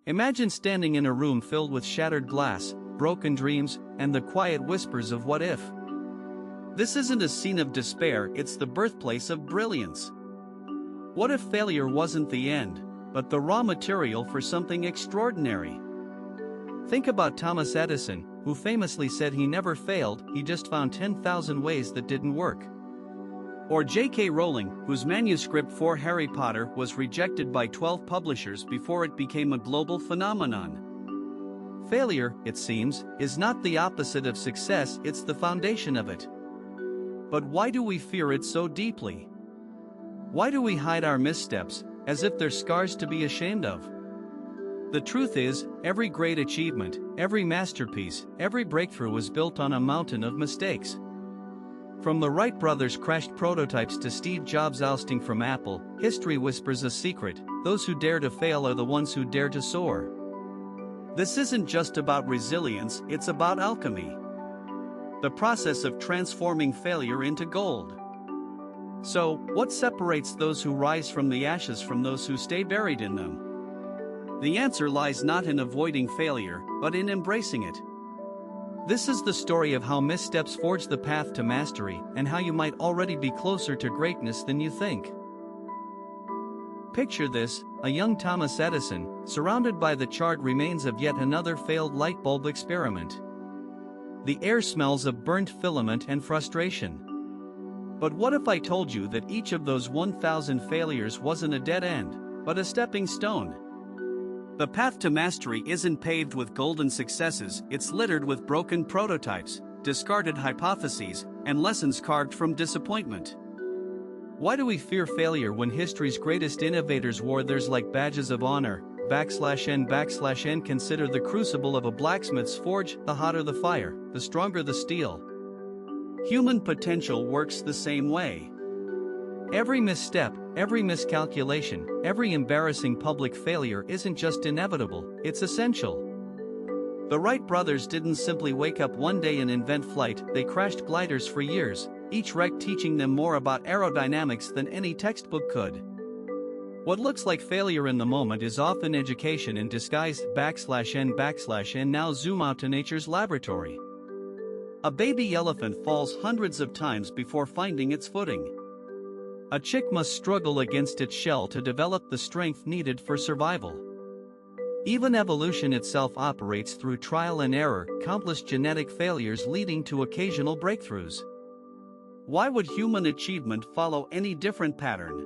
Imagine standing in a room filled with shattered glass, broken dreams, and the quiet whispers of what if. This isn't a scene of despair, it's the birthplace of brilliance. What if failure wasn't the end, but the raw material for something extraordinary? Think about Thomas Edison, who famously said he never failed, he just found 10,000 ways that didn't work. Or J.K. Rowling, whose manuscript for Harry Potter was rejected by 12 publishers before it became a global phenomenon. Failure, it seems, is not the opposite of success, it's the foundation of it. But why do we fear it so deeply? Why do we hide our missteps, as if they're scars to be ashamed of? The truth is, every great achievement, every masterpiece, every breakthrough was built on a mountain of mistakes. From the Wright brothers' crashed prototypes to Steve Jobs ousting from Apple, history whispers a secret: those who dare to fail are the ones who dare to soar. This isn't just about resilience, it's about alchemy. The process of transforming failure into gold. So, what separates those who rise from the ashes from those who stay buried in them? The answer lies not in avoiding failure, but in embracing it. This is the story of how missteps forge the path to mastery, and how you might already be closer to greatness than you think. Picture this: a young Thomas Edison, surrounded by the charred remains of yet another failed light bulb experiment. The air smells of burnt filament and frustration. But what if I told you that each of those 1,000 failures wasn't a dead end, but a stepping stone? The path to mastery isn't paved with golden successes, it's littered with broken prototypes, discarded hypotheses, and lessons carved from disappointment. Why do we fear failure when history's greatest innovators wore theirs like badges of honor? /n/n Consider the crucible of a blacksmith's forge: the hotter the fire, the stronger the steel. Human potential works the same way. Every misstep, every miscalculation, every embarrassing public failure isn't just inevitable, it's essential. The Wright brothers didn't simply wake up one day and invent flight, they crashed gliders for years, each wreck teaching them more about aerodynamics than any textbook could. What looks like failure in the moment is often education in disguise. /n/n Now zoom out to nature's laboratory. A baby elephant falls hundreds of times before finding its footing. A chick must struggle against its shell to develop the strength needed for survival. Even evolution itself operates through trial and error, countless genetic failures leading to occasional breakthroughs. Why would human achievement follow any different pattern?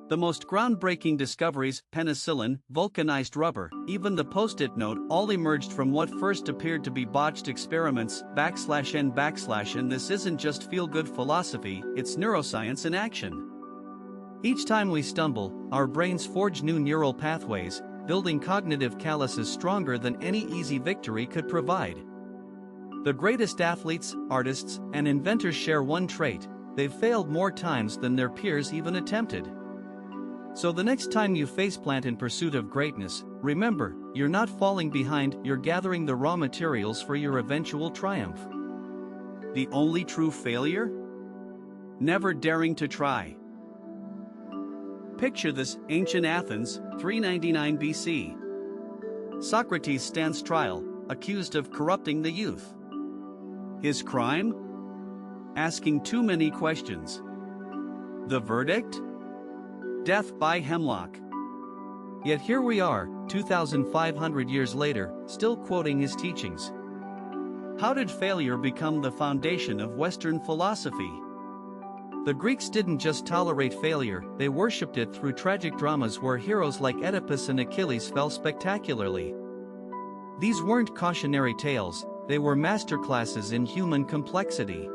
The most groundbreaking discoveries, penicillin, vulcanized rubber, even the post-it note, all emerged from what first appeared to be botched experiments. /n/And this isn't just feel-good philosophy, it's neuroscience in action. Each time we stumble, our brains forge new neural pathways, building cognitive calluses stronger than any easy victory could provide. The greatest athletes, artists, and inventors share one trait: they've failed more times than their peers even attempted. So the next time you faceplant in pursuit of greatness, remember, you're not falling behind, you're gathering the raw materials for your eventual triumph. The only true failure? Never daring to try. Picture this: ancient Athens, 399 BC. Socrates stands trial, accused of corrupting the youth. His crime? Asking too many questions. The verdict? Death by hemlock. Yet here we are, 2,500 years later, still quoting his teachings. How did failure become the foundation of Western philosophy? The Greeks didn't just tolerate failure, they worshipped it through tragic dramas where heroes like Oedipus and Achilles fell spectacularly. These weren't cautionary tales, they were masterclasses in human complexity.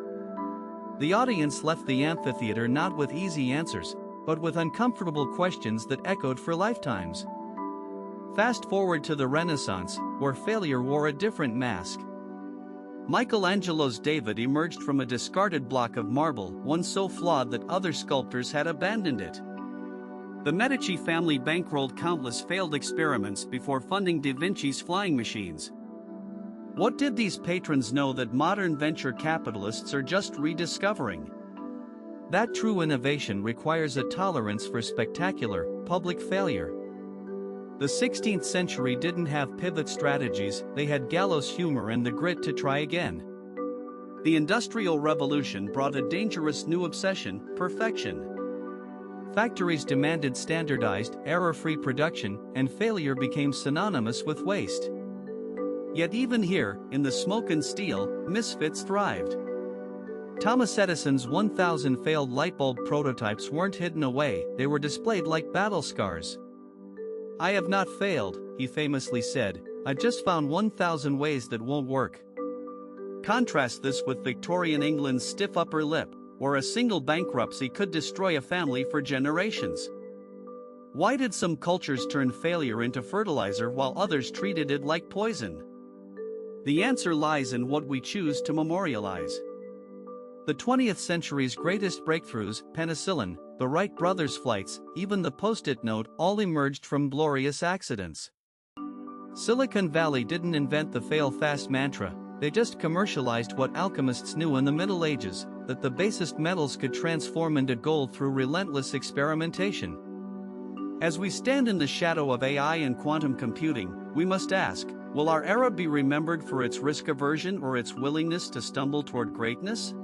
The audience left the amphitheater not with easy answers, but with uncomfortable questions that echoed for lifetimes. Fast forward to the Renaissance, where failure wore a different mask. Michelangelo's David emerged from a discarded block of marble, one so flawed that other sculptors had abandoned it. The Medici family bankrolled countless failed experiments before funding Da Vinci's flying machines. What did these patrons know that modern venture capitalists are just rediscovering? That true innovation requires a tolerance for spectacular, public failure. The 16th century didn't have pivot strategies, they had gallows humor and the grit to try again. The Industrial Revolution brought a dangerous new obsession: perfection. Factories demanded standardized, error-free production, and failure became synonymous with waste. Yet even here, in the smoke and steel, misfits thrived. Thomas Edison's 1,000 failed lightbulb prototypes weren't hidden away, they were displayed like battle scars. "I have not failed," he famously said, "I've just found 1,000 ways that won't work." Contrast this with Victorian England's stiff upper lip, where a single bankruptcy could destroy a family for generations. Why did some cultures turn failure into fertilizer while others treated it like poison? The answer lies in what we choose to memorialize. The 20th century's greatest breakthroughs, penicillin, the Wright brothers' flights, even the Post-it note, all emerged from glorious accidents. Silicon Valley didn't invent the fail fast mantra, they just commercialized what alchemists knew in the Middle Ages, that the basest metals could transform into gold through relentless experimentation. As we stand in the shadow of AI and quantum computing, we must ask, will our era be remembered for its risk aversion or its willingness to stumble toward greatness?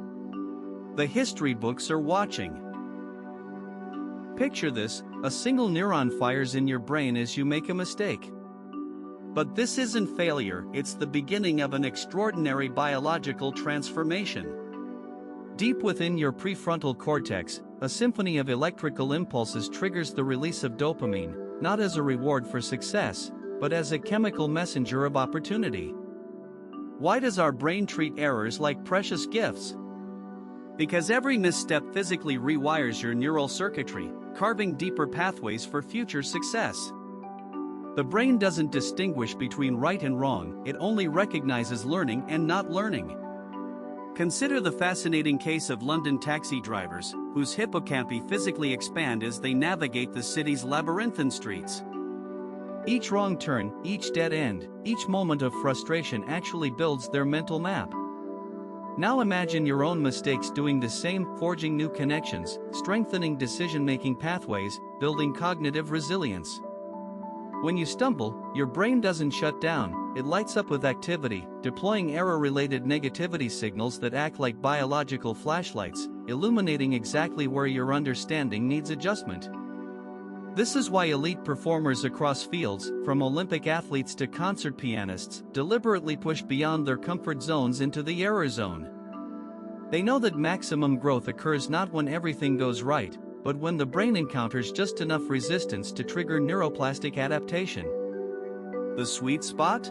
The history books are watching. Picture this: a single neuron fires in your brain as you make a mistake. But this isn't failure, it's the beginning of an extraordinary biological transformation. Deep within your prefrontal cortex, a symphony of electrical impulses triggers the release of dopamine, not as a reward for success, but as a chemical messenger of opportunity. Why does our brain treat errors like precious gifts? Because every misstep physically rewires your neural circuitry, carving deeper pathways for future success. The brain doesn't distinguish between right and wrong, it only recognizes learning and not learning. Consider the fascinating case of London taxi drivers, whose hippocampi physically expand as they navigate the city's labyrinthine streets. Each wrong turn, each dead end, each moment of frustration actually builds their mental map. Now imagine your own mistakes doing the same, forging new connections, strengthening decision-making pathways, building cognitive resilience. When you stumble, your brain doesn't shut down, it lights up with activity, deploying error-related negativity signals that act like biological flashlights, illuminating exactly where your understanding needs adjustment. This is why elite performers across fields, from Olympic athletes to concert pianists, deliberately push beyond their comfort zones into the error zone. They know that maximum growth occurs not when everything goes right, but when the brain encounters just enough resistance to trigger neuroplastic adaptation. The sweet spot?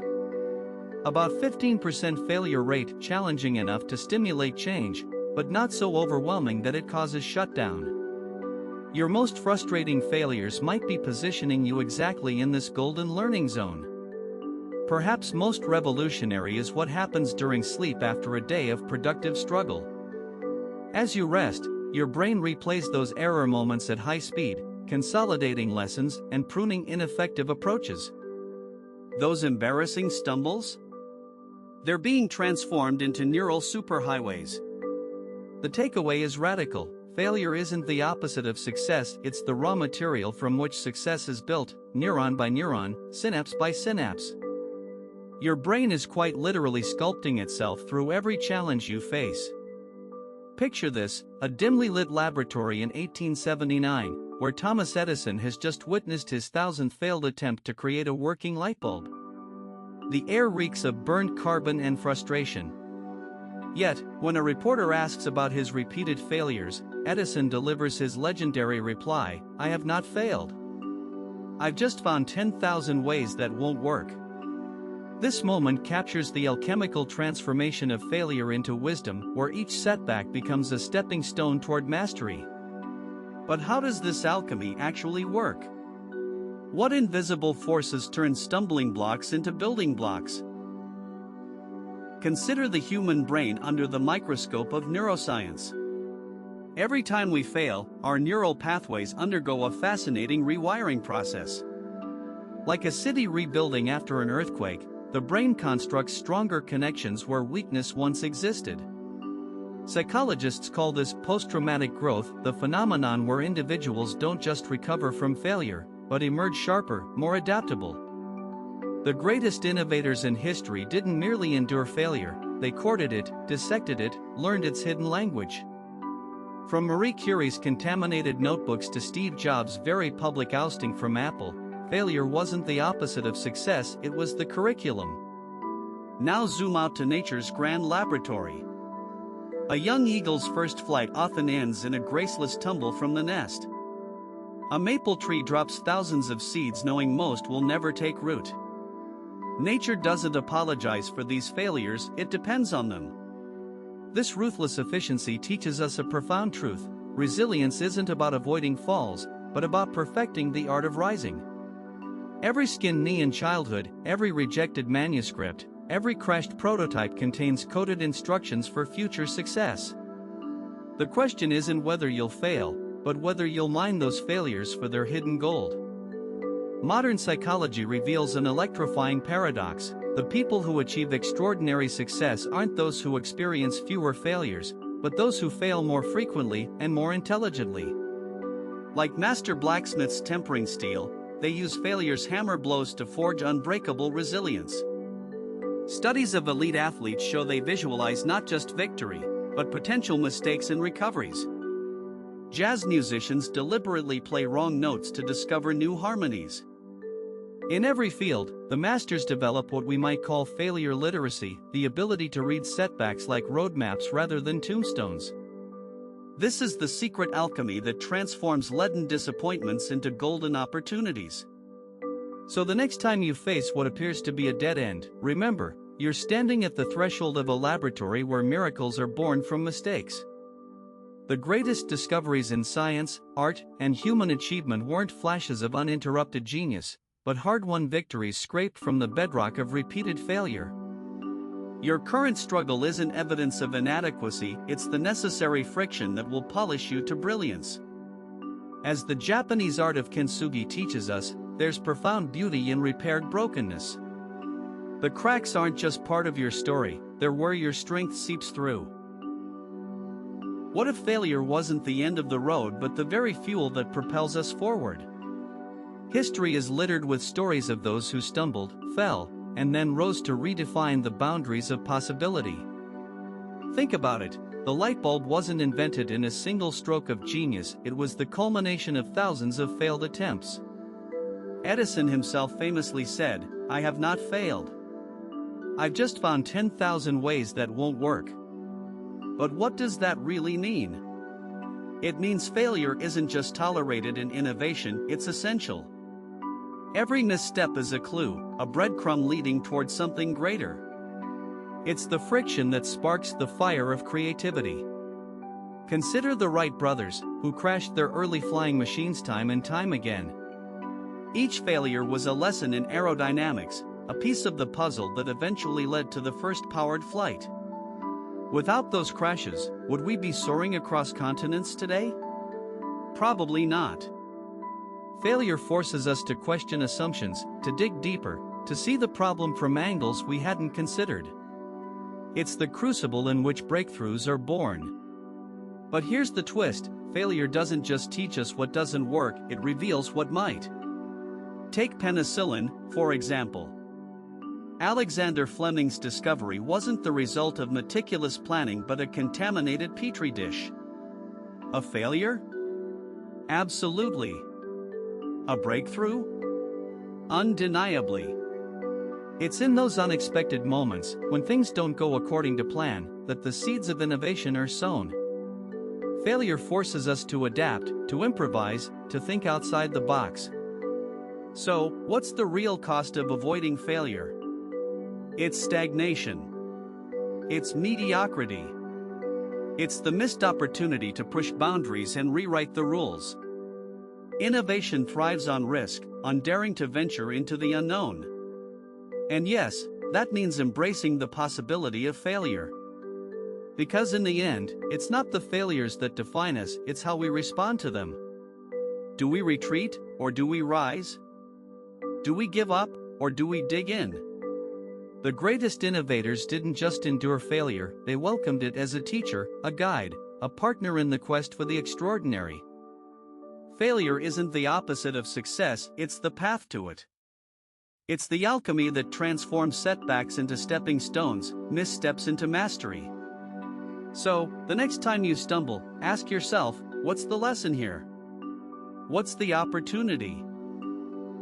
About 15% failure rate, challenging enough to stimulate change, but not so overwhelming that it causes shutdown. Your most frustrating failures might be positioning you exactly in this golden learning zone. Perhaps most revolutionary is what happens during sleep after a day of productive struggle. As you rest, your brain replays those error moments at high speed, consolidating lessons and pruning ineffective approaches. Those embarrassing stumbles? They're being transformed into neural superhighways. The takeaway is radical. Failure isn't the opposite of success, it's the raw material from which success is built, neuron by neuron, synapse by synapse. Your brain is quite literally sculpting itself through every challenge you face. Picture this: a dimly lit laboratory in 1879, where Thomas Edison has just witnessed his 1,000th failed attempt to create a working light bulb. The air reeks of burnt carbon and frustration. Yet, when a reporter asks about his repeated failures, Edison delivers his legendary reply, "I have not failed. I've just found 10,000 ways that won't work." This moment captures the alchemical transformation of failure into wisdom, where each setback becomes a stepping stone toward mastery. But how does this alchemy actually work? What invisible forces turn stumbling blocks into building blocks? Consider the human brain under the microscope of neuroscience. Every time we fail, our neural pathways undergo a fascinating rewiring process. Like a city rebuilding after an earthquake, the brain constructs stronger connections where weakness once existed. Psychologists call this post-traumatic growth, the phenomenon where individuals don't just recover from failure, but emerge sharper, more adaptable. The greatest innovators in history didn't merely endure failure, they courted it, dissected it, learned its hidden language. From Marie Curie's contaminated notebooks to Steve Jobs' very public ousting from Apple, failure wasn't the opposite of success, it was the curriculum. Now zoom out to nature's grand laboratory. A young eagle's first flight often ends in a graceless tumble from the nest. A maple tree drops thousands of seeds knowing most will never take root. Nature doesn't apologize for these failures, it depends on them. This ruthless efficiency teaches us a profound truth: resilience isn't about avoiding falls, but about perfecting the art of rising. Every skinned knee in childhood, every rejected manuscript, every crashed prototype contains coded instructions for future success. The question isn't whether you'll fail, but whether you'll mine those failures for their hidden gold. Modern psychology reveals an electrifying paradox: the people who achieve extraordinary success aren't those who experience fewer failures, but those who fail more frequently and more intelligently. Like master blacksmiths tempering steel, they use failure's hammer blows to forge unbreakable resilience. Studies of elite athletes show they visualize not just victory, but potential mistakes and recoveries. Jazz musicians deliberately play wrong notes to discover new harmonies. In every field, the masters develop what we might call failure literacy, the ability to read setbacks like roadmaps rather than tombstones. This is the secret alchemy that transforms leaden disappointments into golden opportunities. So the next time you face what appears to be a dead end, remember, you're standing at the threshold of a laboratory where miracles are born from mistakes. The greatest discoveries in science, art, and human achievement weren't flashes of uninterrupted genius, but hard-won victories scraped from the bedrock of repeated failure. Your current struggle isn't evidence of inadequacy, it's the necessary friction that will polish you to brilliance. As the Japanese art of kintsugi teaches us, there's profound beauty in repaired brokenness. The cracks aren't just part of your story, they're where your strength seeps through. What if failure wasn't the end of the road but the very fuel that propels us forward? History is littered with stories of those who stumbled, fell, and then rose to redefine the boundaries of possibility. Think about it, the light bulb wasn't invented in a single stroke of genius, it was the culmination of thousands of failed attempts. Edison himself famously said, "I have not failed. I've just found 10,000 ways that won't work." But what does that really mean? It means failure isn't just tolerated in innovation, it's essential. Every misstep is a clue, a breadcrumb leading towards something greater. It's the friction that sparks the fire of creativity. Consider the Wright brothers, who crashed their early flying machines time and time again. Each failure was a lesson in aerodynamics, a piece of the puzzle that eventually led to the first powered flight. Without those crashes, would we be soaring across continents today? Probably not. Failure forces us to question assumptions, to dig deeper, to see the problem from angles we hadn't considered. It's the crucible in which breakthroughs are born. But here's the twist: failure doesn't just teach us what doesn't work, it reveals what might. Take penicillin, for example. Alexander Fleming's discovery wasn't the result of meticulous planning but a contaminated petri dish. A failure? Absolutely. A breakthrough? Undeniably. It's in those unexpected moments, when things don't go according to plan, that the seeds of innovation are sown. Failure forces us to adapt, to improvise, to think outside the box. So, what's the real cost of avoiding failure? It's stagnation. It's mediocrity. It's the missed opportunity to push boundaries and rewrite the rules. Innovation thrives on risk, on daring to venture into the unknown. And yes, that means embracing the possibility of failure. Because in the end, it's not the failures that define us, it's how we respond to them. Do we retreat, or do we rise? Do we give up, or do we dig in? The greatest innovators didn't just endure failure, they welcomed it as a teacher, a guide, a partner in the quest for the extraordinary. Failure isn't the opposite of success, it's the path to it. It's the alchemy that transforms setbacks into stepping stones, missteps into mastery. So, the next time you stumble, ask yourself, what's the lesson here? What's the opportunity?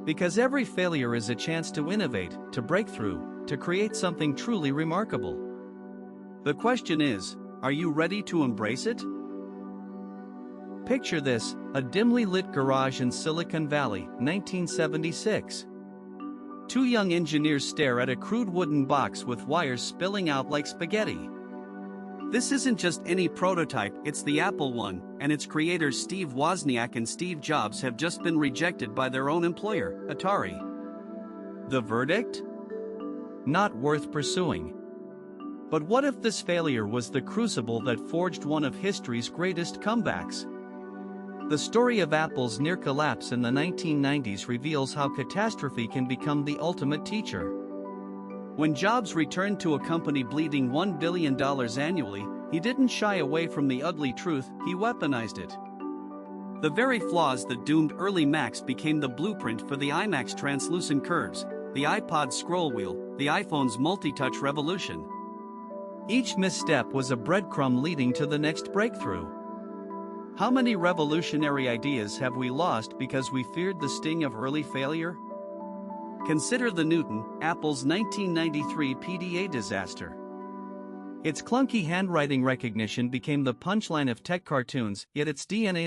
Because every failure is a chance to innovate, to break through, to create something truly remarkable. The question is, are you ready to embrace it? Picture this, a dimly lit garage in Silicon Valley, 1976. Two young engineers stare at a crude wooden box with wires spilling out like spaghetti. This isn't just any prototype, it's the Apple one, and its creators Steve Wozniak and Steve Jobs have just been rejected by their own employer, Atari. The verdict? Not worth pursuing. But what if this failure was the crucible that forged one of history's greatest comebacks? The story of Apple's near collapse in the 1990s reveals how catastrophe can become the ultimate teacher. When Jobs returned to a company bleeding $1 billion annually, he didn't shy away from the ugly truth, he weaponized it. The very flaws that doomed early Macs became the blueprint for the iMac's translucent curves, the iPod's scroll wheel, the iPhone's multi-touch revolution. Each misstep was a breadcrumb leading to the next breakthrough. How many revolutionary ideas have we lost because we feared the sting of early failure? Consider the Newton, Apple's 1993 PDA disaster. Its clunky handwriting recognition became the punchline of tech cartoons, yet its DNA